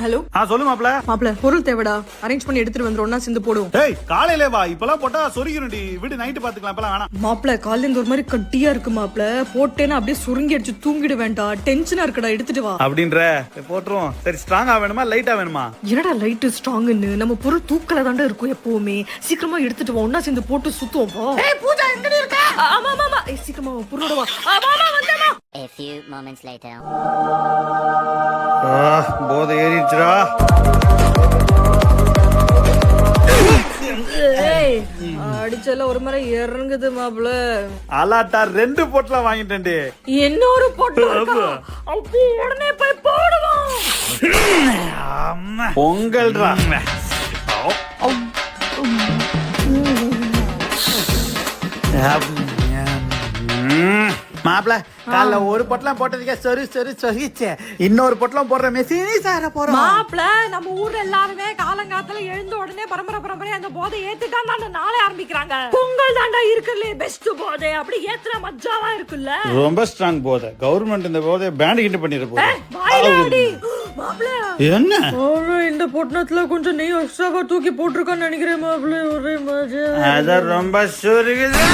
Hello. சொல்லு மாப்ள. மாப்ள பொருள் தேவைடா, அரேஞ்ச் பண்ணி எடுத்துட்டு வந்துரும், ஒண்ணா சேர்ந்து போடுவோம். டேய் காலையிலே வா, இப்பலாம் போட்டா சொருகிரும்டி, வீடு நைட் பாத்துக்கலாம், இப்பலாம் வேணாம். மாப்ள காலையில இருந்து ஒரு மாதிரி கட்டியா இருக்கு மாப்ள, போட்டேன்னா அப்படியே சுருங்கி அடிச்சு தூங்கிட வேண்டாம், டென்ஷனா இருக்குடா, எடுத்துட்டு வா. அப்படின்ற போட்டுரும். சரி ஸ்ட்ராங்கா வேணுமா லைட்டா வேணுமா? என்னடா லைட் ஸ்ட்ராங்னு, நம்ம பொருள் தூக்கல தாண்டா இருக்கும் எப்பவுமே. சீக்கிரமா எடுத்துட்டு வா, ஒண்ணா சேர்ந்து போட்டு சுத்துவோம். வா. பூஜா எங்கடி இருக்க? ஆமா ஆமா ஆமா, சீக்கிரமா வா, பொருளோட வா. மாமா வந்தேமா. A few moments later. போதை ஏறிடுச்சுடா. அடிச்சல ஒரு மாதிரி இறங்குது மாப்ள. அலாட்டா 2 பொட்டலாம் வாங்கிட்டேன்டி. இன்னொரு போட்டு அப்போ உடனே போய் போடுவோம். பொங்கல்ரா. மாப்ள காலைல ஒரு பொட்டலாம் போட்டதுக்கே சரி சரி சொல்லிச்சு, இன்னொரு பொட்டலாம் போடுற மெசினி சார போறோம். மாப்ள நம்ம ஊர்ல எல்லாருமே காலங்காலத்துல எழுந்த உடனே பரம்பரை அந்த போதை ஏத்துட்டா தான் நாளே ஆரம்பிக்கிறாங்க. பொங்கல் தாண்டா இருக்குல்ல பெஸ்ட் போதை, அப்படி ஏத்துற மஜாவா இருக்குல்ல. ரொம்ப ஸ்ட்ராங் போதை. கவர்மெண்ட் இந்த போதை பேண்ட் கிட்ட பண்ணிர போகுது. வாயிலாடி மாப்ள. என்ன இந்த பொட்டணத்துல கொஞ்சம் நெய் எக்ஸ்ட்ராவா தூக்கி போட்டுருக்கான்னு நினைக்கிறேன் மாப்ள. ஒரே மஜா. அத ரொம்ப சுருகுது.